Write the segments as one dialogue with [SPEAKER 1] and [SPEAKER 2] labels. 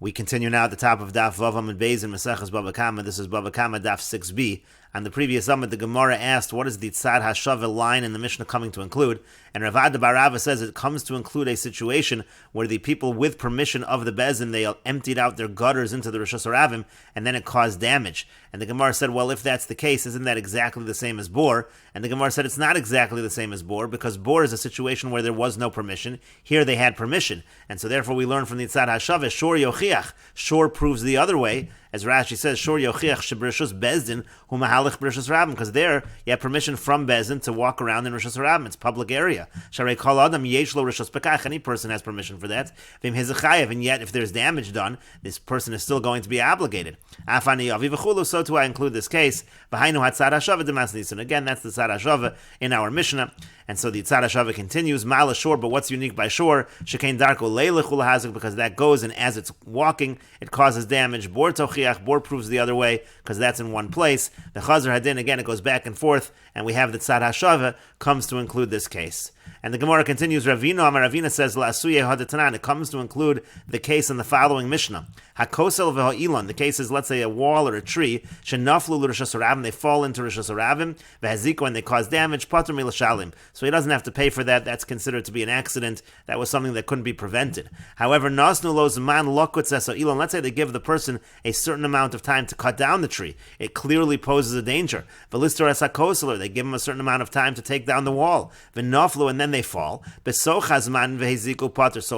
[SPEAKER 1] We continue now at the top of Daf Vavam and Beis in Meseches Bava Kamma. This is Bava Kamma Daf 6b. On the previous Amud, the Gemara asked, what is the Tzad HaShaveh line in the Mishnah coming to include? And Rav Ada bar Rava says it comes to include a situation where the people, with permission of the Bezin, they emptied out their gutters into the Rosh Hashanah, and then it caused damage. And the Gemara said, well, if that's the case, isn't that exactly the same as bor? And the Gemara said it's not exactly the same as bor, because bor is a situation where there was no permission. Here they had permission. And so therefore we learn from the Tzad HaShaveh, shor yochiach, shor proves the other way. As Rashi says, shor yochiach shebrishus bezdin hu mahalich brishus rabbim, because there you have permission from Bezdin to walk around in Rosh Hashanah. It's public area. Sharei kol adam yesh lo rishus pekach. Any person has permission for that. V'im hezechayev, and yet if there's damage done, this person is still going to be obligated. Afani avi v'chulu. So too I include this case. V'hainu hatzad hashaveh demas nisan. Again, that's the tzad hashaveh in our Mishnah. And so the tzad hashaveh continues, mala shor, but what's unique by shor? Shekein darko leilechul hazik, because that goes and as it's walking, it causes damage. Bor tochiach, bor proves the other way, because that's in one place. The chazar hadin, again, it goes back and forth, and we have the tzad hashaveh comes to include this case. And the Gemara continues, Ravina says, La'asuye hadatanan, it comes to include the case in the following Mishnah. Hakosel v'ha'ilon, the case is, let's say, a wall or a tree, shenaflu l'Rosh Hashanah, they fall into Rosh Hashanah, v'haziko, and they cause damage, patur milashalim. So he doesn't have to pay for that. That's considered to be an accident. That was something that couldn't be prevented. However, nasnu lo zman lokutz ha'ilon, let's say they give the person a certain amount of time to cut down the tree. It clearly poses a danger. V'listor es hakosel, they give him a certain amount of time to take down the wall. V'naflu, and then they fall. So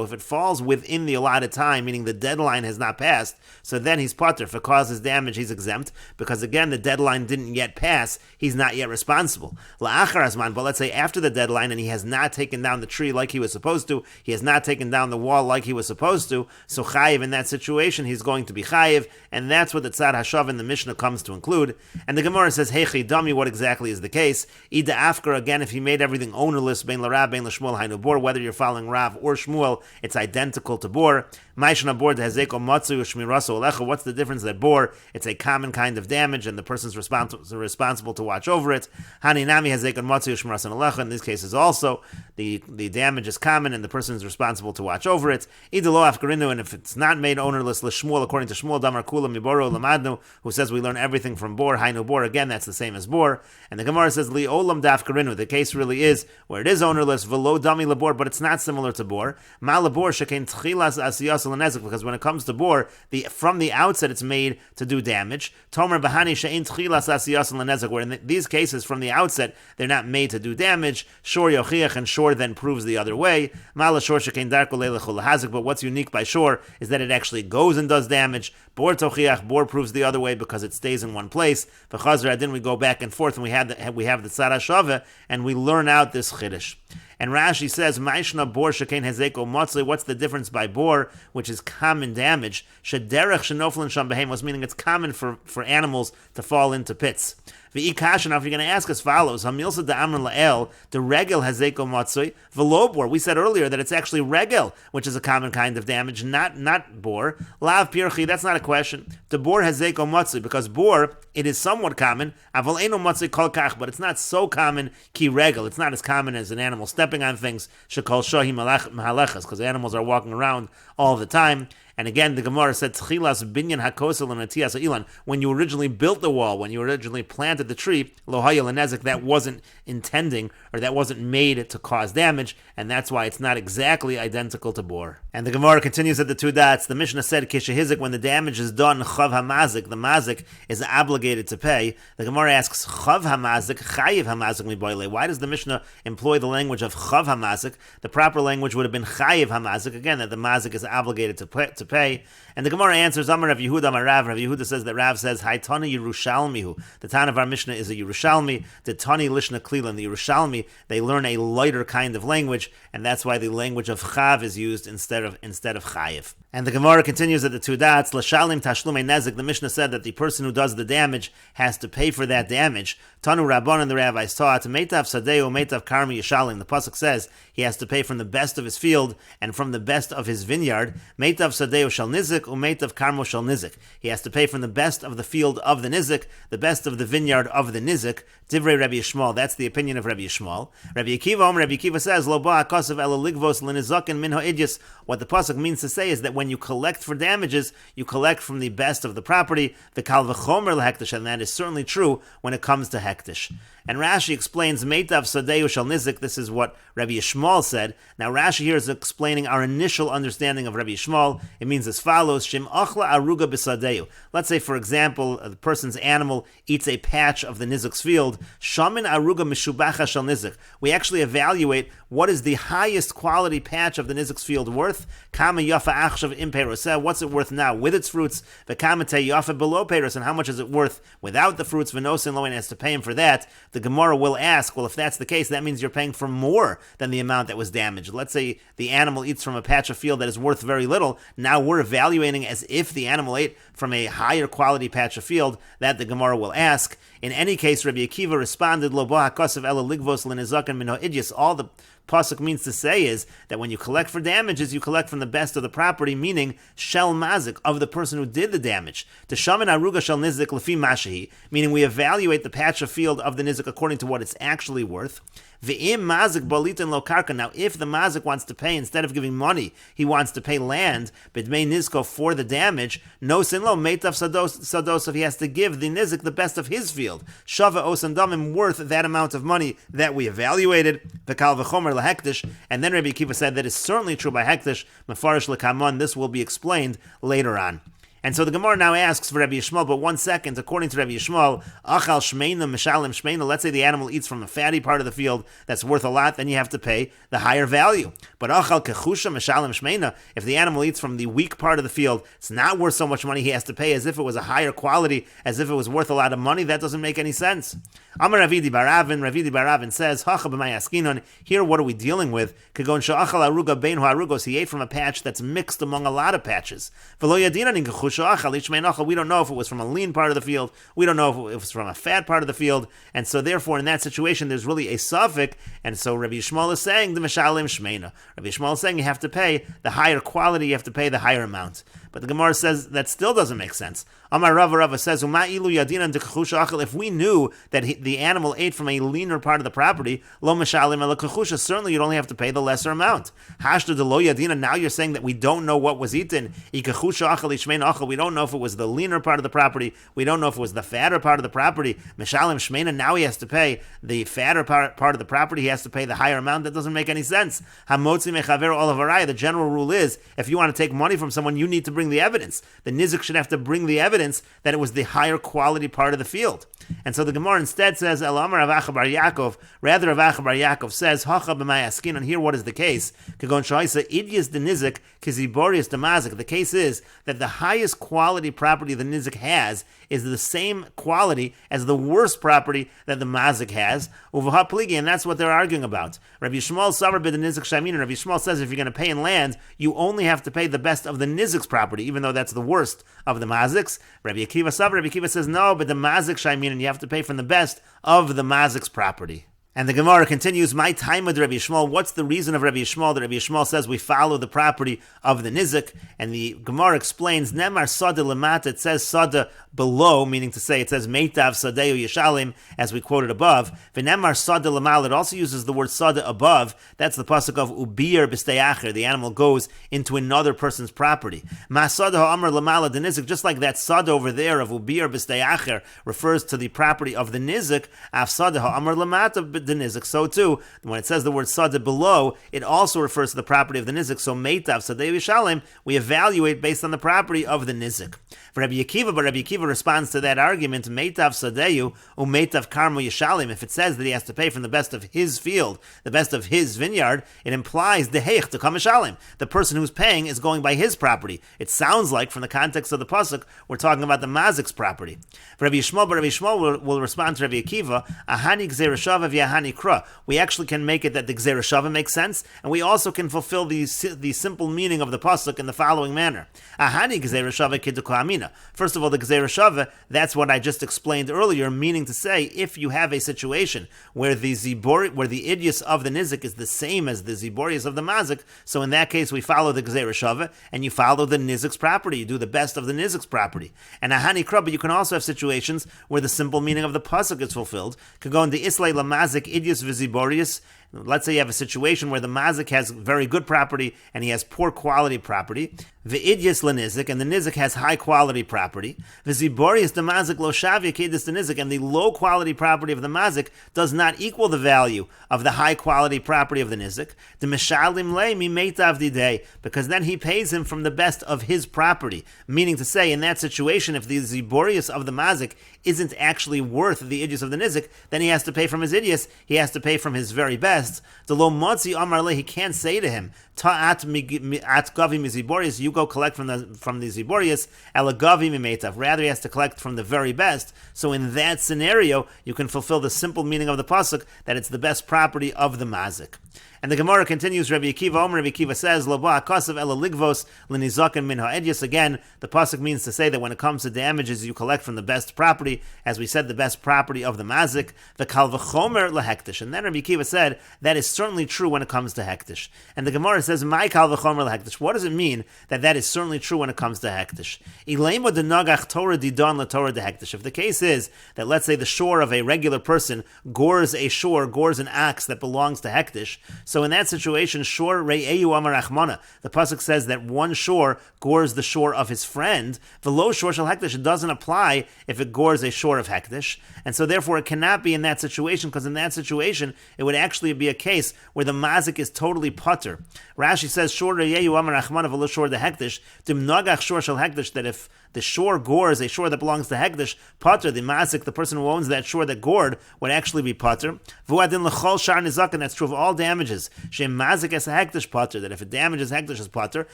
[SPEAKER 1] if it falls within the allotted time, meaning the deadline has not passed, so then he's patur. If it causes damage, he's exempt, because again, the deadline didn't yet pass, he's not yet responsible. But let's say after the deadline and he has not taken down the tree like he was supposed to, he has not taken down the wall like he was supposed to, so chayiv in that situation, he's going to be chayiv, and that's what the tzad hashav in the Mishnah comes to include. And the Gemara says, hey chidami, what exactly is the case? Ida afkar, again, if he made everything ownerless, bein l'Rav, bein l'Shmuel, hainu bor, whether you're following Rav or Shmuel, it's identical to bor. Ma'ishna bor dehazeko matzu shmiraso olecha. What's the difference that bor, it's a common kind of damage, and the person's responsible to watch over it. Haninami hazeko matzu shmiraso olecha. In these cases also, the damage is common, and the person is responsible to watch over it. Idelo afkarinu, and if it's not made ownerless, l'Shmuel, according to Shmuel, damar kula miboro lamadnu, who says we learn everything from bor, hainu bor, again, that's the same as bor. And the Gemara says, li olam dafkarinu, the case really is where it is ownerless, velo dami labor, but it's not similar to bor. Ma labor shekein tchilas asiyas l'nezik, because when it comes to bor, from the outset it's made to do damage. Tomer bahani she'ein tchilas asiyas l'nezik, where in these cases from the outset they're not made to do damage. Shor yochiach, and shor then proves the other way. Ma la shor shekein darko leilechul hazik, but what's unique by shor is that it actually goes and does damage. Bor tochiach, bor proves the other way because it stays in one place. V'chazar adin, we go back and forth, and we have the tzad hashaveh, and we learn out this chiddush. And Rashi says, Ma'ishna bor shekein hezeko motzli, what's the difference by bor, which is common damage? Shederech shenoflin sham behemos, meaning it's common for animals to fall into pits. V'ikasha, now if you're going to ask as follows, Hamilsa da'amr la'el, the regel hezeko motzli, v'lo bor. We said earlier that it's actually regel, which is a common kind of damage, not bor. Lav pirchi, that's not a question. The bor hezeko motzli, because bor, it is somewhat common, aval eno motzli kol kach, but it's not so common ki regel. It's not as common as an animal stepping on things, shekol shohi mahalechas, because animals are walking around all the time. And again, the Gemara said, Tchilas binyan hakosel and atiyas ilan. When you originally built the wall, when you originally planted the tree, lohaya lenezik, that wasn't intending, or that wasn't made to cause damage, and that's why it's not exactly identical to bor. And the Gemara continues at the two dots. The Mishnah said, Kishahizik, when the damage is done, chav hamazik, the mazik is obligated to pay. The Gemara asks, chav hamazik, chayiv hamazik miboile. Why does the Mishnah employ the language of chav hamazik? The proper language would have been chayiv hamazik, again, that the mazik is obligated to pay. And the Gemara answers, Amar Rav Yehuda, Amar Rav. Rav Yehuda says that Rav says, Haitani Yerushalmihu. The Tan of our Mishnah is a Yerushalmi. The Tani Lishna Klilan, the Yerushalmi, they learn a lighter kind of language, and that's why the language of chav is used instead of chayiv. And the Gemara continues at the two dots, L'shalim tashlumei nezik. The Mishnah said that the person who does the damage has to pay for that damage. Tanu Rabban, and the rabbis taught, Meitav Sadeu, Meitav Karmi Yishalim. The pasuk says he has to pay from the best of his field and from the best of his vineyard. Meitav Sadeu sadeo shel nizik, umeitav karmo shel nizik. He has to pay from the best of the field of the nizik, the best of the vineyard of the nizik. Divrei Rabbi Yishmael. That's the opinion of Rabbi Yishmael. Rabbi Akiva says, Lo ba akasav ela ligvos linizaken min ha'idiyas. What the pasuk means to say is that when you collect for damages, you collect from the best of the property. The kal v'chomer lehektish, and that is certainly true when it comes to hektish. And Rashi explains, Meitav sadeu shel nizik. This is what Rabbi Yishmael said. Now Rashi here is explaining our initial understanding of Rabbi Yishmael. It means as follows: Shim achla aruga b'sadeu. Let's say, for example, the person's animal eats a patch of the nizik's field. Shamin aruga mishubacha shel nizik. We actually evaluate what is the highest quality patch of the nizik's field worth. Kama yafa achshav im peroseh. What's it worth now with its fruits? V'kama te yafa below peros. And how much is it worth without the fruits? V'nosin lo, and has to pay him for that. The Gemara will ask, well, if that's the case, that means you're paying for more than the amount that was damaged. Let's say the animal eats from a patch of field that is worth very little. Now we're evaluating as if the animal ate from a higher quality patch of field. That the Gemara will ask. In any case, Rabbi Akiva responded, Lo bo hakasav ela ligvos linizaken min ha'idiyas. All the pasuk means to say is that when you collect for damages, you collect from the best of the property, meaning shel mazik, of the person who did the damage. To shaman aruga shel nizik lefi mashahi, meaning we evaluate the patch of field of the nizik according to what it's actually worth. V'im mazik bolitin lo karka. Now, if the mazik wants to pay, instead of giving money, he wants to pay land, b'dmei nizko, for the damage, no sin lo meitav sados, if he has to give the nizik the best of his field. Shava osan damim, worth that amount of money that we evaluated. V'kal v'chomer lahektish. And then Rabbi Akiva said that is certainly true by hektish. Mefarish lekamon. This will be explained later on. And so the Gemara now asks for Rabbi Yishmael, but 1 second, according to Rabbi Yishmael, achal shmeina mishalim shmeina. Let's say the animal eats from a fatty part of the field that's worth a lot, then you have to pay the higher value. But achal kechusha mishalim shmeina, if the animal eats from the weak part of the field, it's not worth so much money, he has to pay as if it was a higher quality, as if it was worth a lot of money. That doesn't make any sense. Amar Ravidi Baravin says, hacha b'may askinon. Here, what are we dealing with? Kagon sha'achal aruga bein arugos. He ate from a patch that's mixed among a lot of patches. V'lo yadinan in kechusha. We don't know if it was from a lean part of the field. We don't know if it was from a fat part of the field. And so therefore, in that situation, there's really a suffix. And so Rabbi Yishmael is saying, the Mishalim Shmeina. Rabbi Yishmael is saying you have to pay the higher quality, you have to pay the higher amount. But the Gemara says that still doesn't make sense. Amar Rava says, if we knew that the animal ate from a leaner part of the property, lo mishalim ela kechusha, certainly you'd only have to pay the lesser amount. Hashda de lo yadina, now you're saying that we don't know what was eaten. We don't know if it was the leaner part of the property. We don't know if it was the fatter part of the property. Mishalim shmeina, now he has to pay the fatter part of the property. He has to pay the higher amount. That doesn't make any sense. Hamotzi mechaver olavaraya. The general rule is, if you want to take money from someone, you need to bring the evidence. The nizik should have to bring the evidence that it was the higher quality part of the field. And so the Gemara instead says, Elamar Avacha Bar Yaakov, rather Avacha Bar Yaakov says, Hacha b'may askin, and here what is the case? Kagon shaisa idyas de nizik, kiziborius de mazik. The case is that the highest quality property the nizik has is the same quality as the worst property that the mazik has, uvaha pligi, and that's what they're arguing about. Rabbi Yishmael savar b'de nizik shamin, and Rabbi Yishmael says if you're going to pay in land, you only have to pay the best of the nizik's property, even though that's the worst of the mazik's. Rabbi Akiva says no, but the mazik shamin, and you have to pay from the best of the mazik's property. And the Gemara continues, my time with Rabbi Yishmael, what's the reason of Rabbi Yishmael? That Rabbi Yishmael says we follow the property of the nizik, and the Gemara explains, Nemar Sada Lamata, it says Sada below, meaning to say, it says Meitav Sadeu Yeshalim, as we quoted above. V'nemar Sada Lamal, it also uses the word Sada above. That's the pasuk of Ubir B'steyacher, the animal goes into another person's property. Ma Sada Ha'amar Lamala the nizik, just like that Sada over there of Ubir B'steyacher refers to the property of the nizik, Af Sada Ha'amar Lamata the nizik. So too, when it says the word sada below, it also refers to the property of the nizik. So meitav sadeu yishalim, we evaluate based on the property of the nizik. For Rabbi Akiva, but Rabbi Akiva responds to that argument, meitav sadeu umeitav karmo yishalim. If it says that he has to pay from the best of his field, the best of his vineyard, it implies deheich to kam yishalim. The person who's paying is going by his property. It sounds like, from the context of the pasuk, we're talking about the mazik's property. For Rabbi Yishmael, but Rabbi Yishmael will respond to Rabbi Akiva, ahani gzerashav v'yahani Ahani Kra. We actually can make it that the Gzeira Shava makes sense, and we also can fulfill the simple meaning of the pasuk in the following manner. Ahani Gzeira Shava Kiduko Amina. First of all, the Gzeira Shava, that's what I just explained earlier, meaning to say, if you have a situation where the idius of the nizik is the same as the ziborius of the mazik, so in that case we follow the Gzeira Shava, and you follow the nizik's property. You do the best of the nizik's property. And Ahani Kra, but you can also have situations where the simple meaning of the pasuk is fulfilled. Could go into Islay Lamazik idius viziborius. Let's say you have a situation where the mazik has very good property and he has poor quality property. The idius lenizik, and the nizik has high quality property. The ziborius the mazik lo shavya kedis the nizik, and the low quality property of the mazik does not equal the value of the high quality property of the nizik. The mishalim le mi meitav didei, because then he pays him from the best of his property. Meaning to say, in that situation, if the ziborius of the mazik isn't actually worth the idius of the nizik, then he has to pay from his idius. He has to pay from his very best. The lo motzi amar le, he can't say to him, ta'at gavi miziborius, you go collect from the ziborius, ela gavi mimeitav. Rather, he has to collect from the very best. So in that scenario, you can fulfill the simple meaning of the pasuk that it's the best property of the mazik. And the Gemara continues, Rabbi Akiva says, Lo ba akasav ela ligvos lenizaken min ha'edyas. Again, the pasuk means to say that when it comes to damages, you collect from the best property, as we said, the best property of the mazik, the kal v'chomer lehektish. And then Rabbi Akiva said, that is certainly true when it comes to hektish. And the Gemara says, my kal v'chomer lehektish. What does it mean that is certainly true when it comes to hektish? Ilema de nagach Torah didon la Torah de hektish. If the case is that, let's say, the shore of a regular person gores an ox that belongs to hektish, so in that situation, shor re'eyu amar achmana, the pasuk says that one shore gores the shore of his friend. V'lo shor shel hektish, it doesn't apply if it gores a shore of hektish, and so therefore it cannot be in that situation, because in that situation it would actually be a case where the mazik is totally putter. Rashi says shor re'eyu amar achmana v'lo shor de hektish dim nagach shor shel hektish, that if the shore gores a shore that belongs to hektish, putter, the mazik, the person who owns that shore that gored, would actually be putter. V'uadin l'chol shar nizaken, that's true of all damages. Shem mazik es a hektish putter, that if it damages hektish is putter,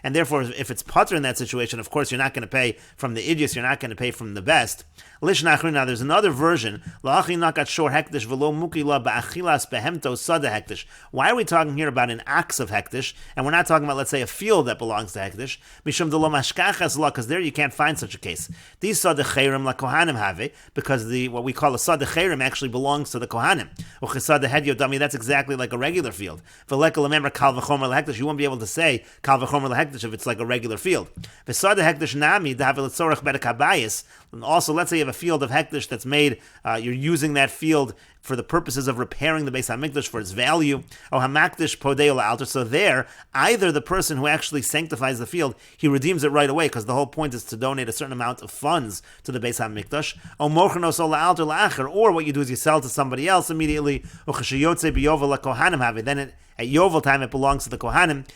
[SPEAKER 1] and therefore if it's putter in that situation, of course you're not going to pay from the idius, you're not going to pay from the best. Lishnachrin, now there's another version. La'achi nakat shor hektish v'lo mukila ba'achilas behemto sada hektish. Why are we talking here about an ox of hektish, and we're not talking about, let's say, a field that belongs to hektish? Mishum delo mashkachas la, because there you can't find such a case. These sada chayrim la kohanim have, because what we call a sada chayrim actually belongs to the kohanim. Uchesada hedyo dami, that's exactly like a regular field. V'leka remember kal v'chomer lehektish, you won't be able to say kal v'chomer lehektish if it's like a regular field. V'sada hektish nami dahavel tzorach bedek habayis. And also, let's say you have a field of hektish that's made, you're using that field for the purposes of repairing the Beis HaMikdash for its value. Oh, hamakdish podeo la'alter. So there, either the person who actually sanctifies the field, he redeems it right away, because the whole point is to donate a certain amount of funds to the Beis HaMikdash. Oh, mochenos la'alter la'acher. Or what you do is you sell to somebody else immediately. Oh, cheshiyotze biyovel la'kohanim have. Then at Yovel time, it belongs to the Kohanim.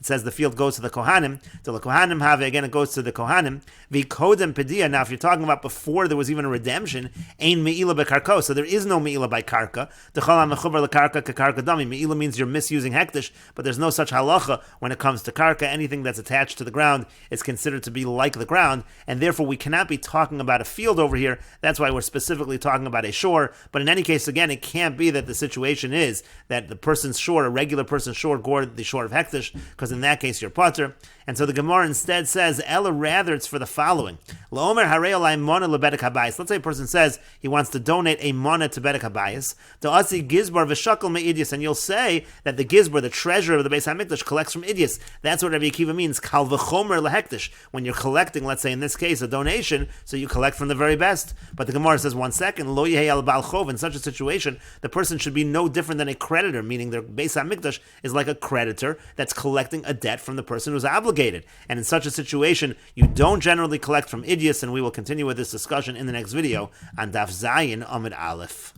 [SPEAKER 1] It says the field goes to the Kohanim. To the Kohanim have, again, it goes to the Kohanim. V'kodem pedia. Now, if you're talking about before there was even a redemption, ein me'ila bekarko. So there is no me'ila by karka. T'chol ha'mechuber lekarka kekarka dami. Me'ila means you're misusing hektish, but there's no such halacha when it comes to karka. Anything that's attached to the ground is considered to be like the ground, and therefore we cannot be talking about a field over here. That's why we're specifically talking about a shore. But in any case, again, it can't be that the situation is that the person's shore, a regular person's shore, gored the shore of hektish, because in that case you're potter. And so the Gemara instead says, Ella, rather it's for the following. L'omer harei alai mona lebedek habayis. Let's say a person says he wants to donate a mona to bedek habayis. Da'asi gizbar v'shakal me'idius. And you'll say that the gizbar, the treasurer of the Beis HaMikdash, collects from idius. That's what Rabbi Akiva means, kal v'chomer lehektish. When you're collecting, let's say in this case, a donation, so you collect from the very best. But the Gemara says, 1 second, lo yehei al bal chov. In such a situation, the person should be no different than a creditor, meaning their Beis HaMikdash is like a creditor that's collecting a debt from the person who's obligated. And in such a situation, you don't generally collect from idius, and we will continue with this discussion in the next video on Daf Zayin Amud Aleph.